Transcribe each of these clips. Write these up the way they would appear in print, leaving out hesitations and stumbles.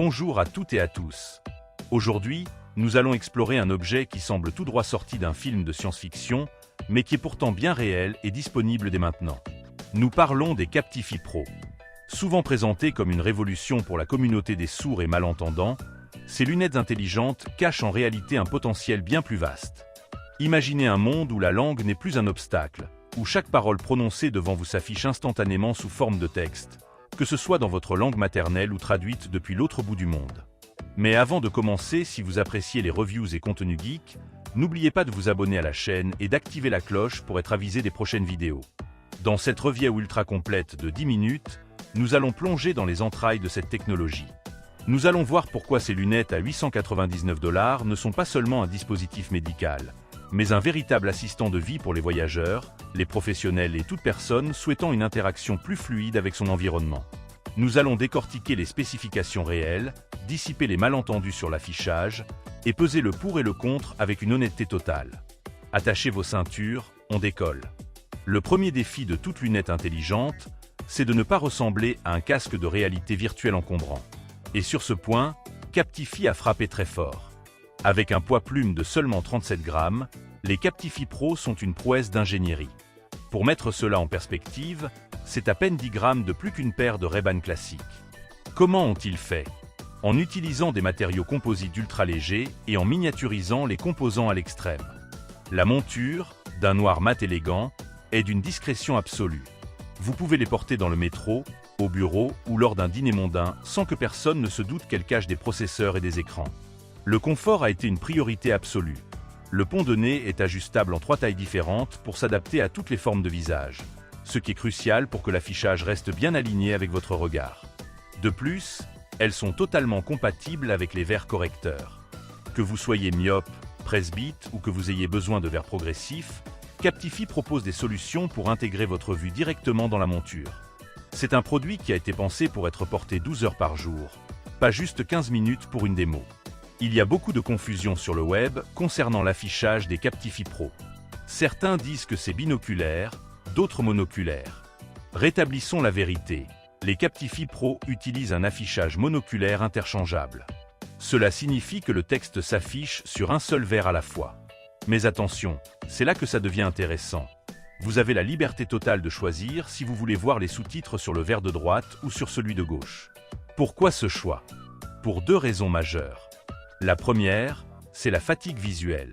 Bonjour à toutes et à tous. Aujourd'hui, nous allons explorer un objet qui semble tout droit sorti d'un film de science-fiction, mais qui est pourtant bien réel et disponible dès maintenant. Nous parlons des Captify Pro. Souvent présentées comme une révolution pour la communauté des sourds et malentendants, ces lunettes intelligentes cachent en réalité un potentiel bien plus vaste. Imaginez un monde où la langue n'est plus un obstacle, où chaque parole prononcée devant vous s'affiche instantanément sous forme de texte, que ce soit dans votre langue maternelle ou traduite depuis l'autre bout du monde. Mais avant de commencer, si vous appréciez les reviews et contenus geeks, n'oubliez pas de vous abonner à la chaîne et d'activer la cloche pour être avisé des prochaines vidéos. Dans cette review ultra complète de 10 minutes, nous allons plonger dans les entrailles de cette technologie. Nous allons voir pourquoi ces lunettes à 899 $ ne sont pas seulement un dispositif médical, mais un véritable assistant de vie pour les voyageurs, les professionnels et toute personne souhaitant une interaction plus fluide avec son environnement. Nous allons décortiquer les spécifications réelles, dissiper les malentendus sur l'affichage et peser le pour et le contre avec une honnêteté totale. Attachez vos ceintures, on décolle. Le premier défi de toute lunette intelligente, c'est de ne pas ressembler à un casque de réalité virtuelle encombrant. Et sur ce point, Captify a frappé très fort. Avec un poids plume de seulement 37 grammes, les Captify Pro sont une prouesse d'ingénierie. Pour mettre cela en perspective, c'est à peine 10 grammes de plus qu'une paire de Ray-Ban classiques. Comment ont-ils fait? En utilisant des matériaux composites ultra légers et en miniaturisant les composants à l'extrême. La monture, d'un noir mat élégant, est d'une discrétion absolue. Vous pouvez les porter dans le métro, au bureau ou lors d'un dîner mondain sans que personne ne se doute qu'elles cachent des processeurs et des écrans. Le confort a été une priorité absolue. Le pont de nez est ajustable en 3 tailles différentes pour s'adapter à toutes les formes de visage, ce qui est crucial pour que l'affichage reste bien aligné avec votre regard. De plus, elles sont totalement compatibles avec les verres correcteurs. Que vous soyez myope, presbyte ou que vous ayez besoin de verres progressifs, Captify propose des solutions pour intégrer votre vue directement dans la monture. C'est un produit qui a été pensé pour être porté 12 heures par jour, pas juste 15 minutes pour une démo. Il y a beaucoup de confusion sur le web concernant l'affichage des Captify Pro. Certains disent que c'est binoculaire, d'autres monoculaire. Rétablissons la vérité. Les Captify Pro utilisent un affichage monoculaire interchangeable. Cela signifie que le texte s'affiche sur un seul verre à la fois. Mais attention, c'est là que ça devient intéressant. Vous avez la liberté totale de choisir si vous voulez voir les sous-titres sur le verre de droite ou sur celui de gauche. Pourquoi ce choix? Pour 2 raisons majeures. La première, c'est la fatigue visuelle.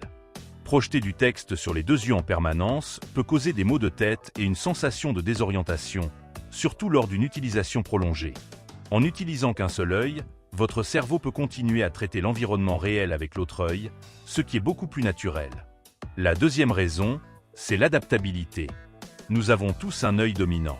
Projeter du texte sur les 2 yeux en permanence peut causer des maux de tête et une sensation de désorientation, surtout lors d'une utilisation prolongée. En n'utilisant qu'un seul œil, votre cerveau peut continuer à traiter l'environnement réel avec l'autre œil, ce qui est beaucoup plus naturel. La deuxième raison, c'est l'adaptabilité. Nous avons tous un œil dominant.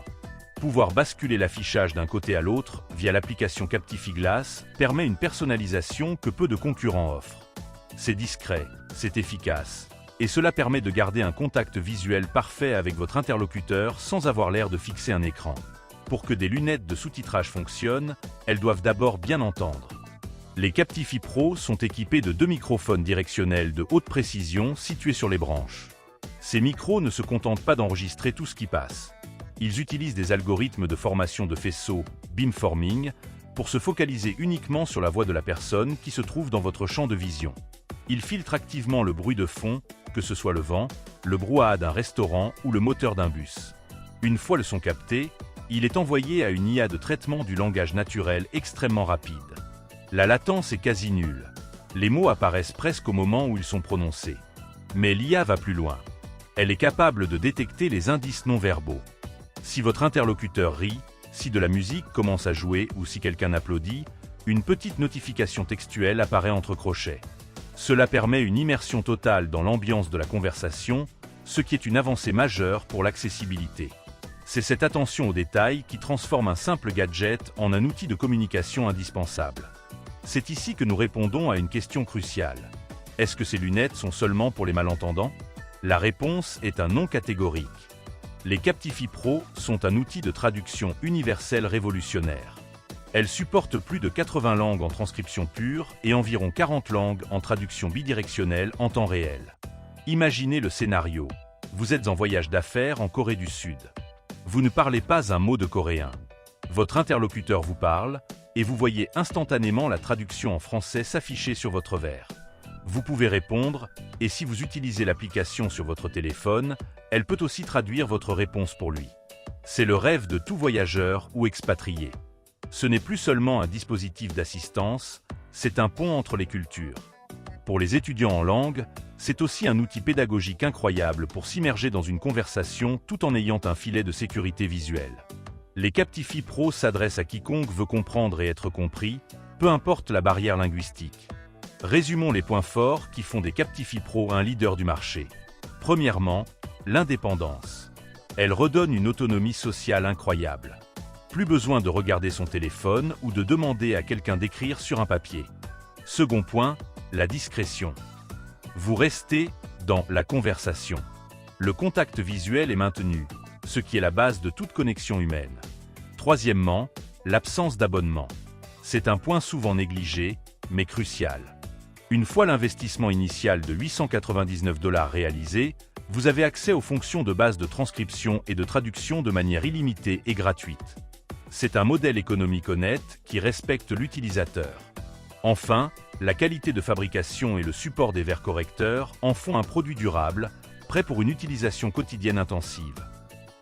Pouvoir basculer l'affichage d'un côté à l'autre via l'application Captify Glass permet une personnalisation que peu de concurrents offrent. C'est discret, c'est efficace, et cela permet de garder un contact visuel parfait avec votre interlocuteur sans avoir l'air de fixer un écran. Pour que des lunettes de sous-titrage fonctionnent, elles doivent d'abord bien entendre. Les Captify Pro sont équipés de 2 microphones directionnels de haute précision situés sur les branches. Ces micros ne se contentent pas d'enregistrer tout ce qui passe. Ils utilisent des algorithmes de formation de faisceaux, beamforming, pour se focaliser uniquement sur la voix de la personne qui se trouve dans votre champ de vision. Ils filtrent activement le bruit de fond, que ce soit le vent, le brouhaha d'un restaurant ou le moteur d'un bus. Une fois le son capté, il est envoyé à une IA de traitement du langage naturel extrêmement rapide. La latence est quasi nulle. Les mots apparaissent presque au moment où ils sont prononcés. Mais l'IA va plus loin. Elle est capable de détecter les indices non verbaux. Si votre interlocuteur rit, si de la musique commence à jouer ou si quelqu'un applaudit, une petite notification textuelle apparaît entre crochets. Cela permet une immersion totale dans l'ambiance de la conversation, ce qui est une avancée majeure pour l'accessibilité. C'est cette attention aux détails qui transforme un simple gadget en un outil de communication indispensable. C'est ici que nous répondons à une question cruciale. Est-ce que ces lunettes sont seulement pour les malentendants? La réponse est un non catégorique. Les Captify Pro sont un outil de traduction universelle révolutionnaire. Elles supportent plus de 80 langues en transcription pure et environ 40 langues en traduction bidirectionnelle en temps réel. Imaginez le scénario. Vous êtes en voyage d'affaires en Corée du Sud. Vous ne parlez pas un mot de coréen. Votre interlocuteur vous parle, et vous voyez instantanément la traduction en français s'afficher sur votre verre. Vous pouvez répondre, et si vous utilisez l'application sur votre téléphone, elle peut aussi traduire votre réponse pour lui. C'est le rêve de tout voyageur ou expatrié. Ce n'est plus seulement un dispositif d'assistance, c'est un pont entre les cultures. Pour les étudiants en langue, c'est aussi un outil pédagogique incroyable pour s'immerger dans une conversation tout en ayant un filet de sécurité visuelle. Les Captify Pro s'adressent à quiconque veut comprendre et être compris, peu importe la barrière linguistique. Résumons les points forts qui font des Captify Pro un leader du marché. Premièrement, l'indépendance. Elle redonne une autonomie sociale incroyable. Plus besoin de regarder son téléphone ou de demander à quelqu'un d'écrire sur un papier. Second point, la discrétion. Vous restez dans la conversation. Le contact visuel est maintenu, ce qui est la base de toute connexion humaine. Troisièmement, l'absence d'abonnement. C'est un point souvent négligé, mais crucial. Une fois l'investissement initial de 899 $ réalisé, vous avez accès aux fonctions de base de transcription et de traduction de manière illimitée et gratuite. C'est un modèle économique honnête qui respecte l'utilisateur. Enfin, la qualité de fabrication et le support des verres correcteurs en font un produit durable, prêt pour une utilisation quotidienne intensive.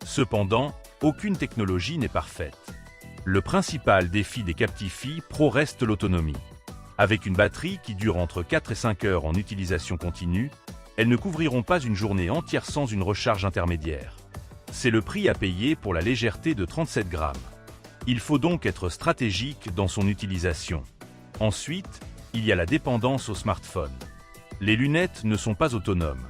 Cependant, aucune technologie n'est parfaite. Le principal défi des Captify Pro reste l'autonomie. Avec une batterie qui dure entre 4 et 5 heures en utilisation continue, elles ne couvriront pas une journée entière sans une recharge intermédiaire. C'est le prix à payer pour la légèreté de 37 grammes. Il faut donc être stratégique dans son utilisation. Ensuite, il y a la dépendance au smartphone. Les lunettes ne sont pas autonomes.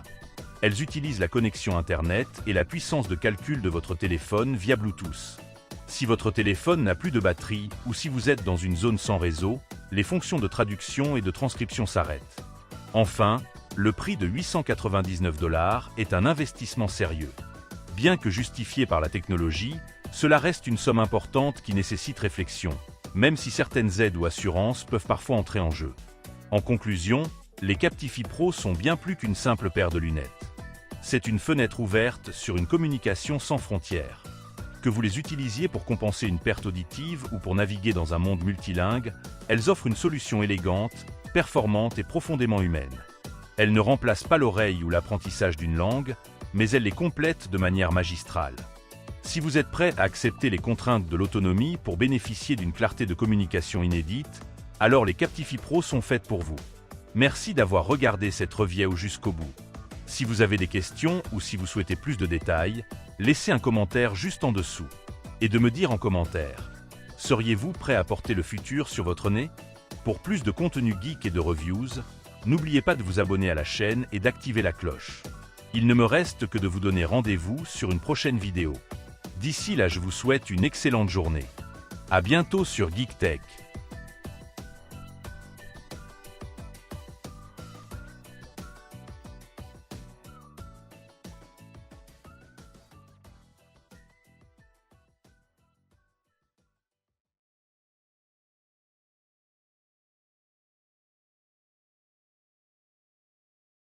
Elles utilisent la connexion Internet et la puissance de calcul de votre téléphone via Bluetooth. Si votre téléphone n'a plus de batterie ou si vous êtes dans une zone sans réseau, les fonctions de traduction et de transcription s'arrêtent. Enfin, le prix de 899 $ est un investissement sérieux. Bien que justifié par la technologie, cela reste une somme importante qui nécessite réflexion, même si certaines aides ou assurances peuvent parfois entrer en jeu. En conclusion, les Captify Pro sont bien plus qu'une simple paire de lunettes. C'est une fenêtre ouverte sur une communication sans frontières. Que vous les utilisiez pour compenser une perte auditive ou pour naviguer dans un monde multilingue, elles offrent une solution élégante, performante et profondément humaine. Elles ne remplacent pas l'oreille ou l'apprentissage d'une langue, mais elles les complètent de manière magistrale. Si vous êtes prêt à accepter les contraintes de l'autonomie pour bénéficier d'une clarté de communication inédite, alors les Captify Pro sont faites pour vous. Merci d'avoir regardé cette review jusqu'au bout. Si vous avez des questions ou si vous souhaitez plus de détails, laissez un commentaire juste en dessous. Et de me dire en commentaire, seriez-vous prêt à porter le futur sur votre nez? Pour plus de contenu geek et de reviews, n'oubliez pas de vous abonner à la chaîne et d'activer la cloche. Il ne me reste que de vous donner rendez-vous sur une prochaine vidéo. D'ici là, je vous souhaite une excellente journée. À bientôt sur Geek Tech.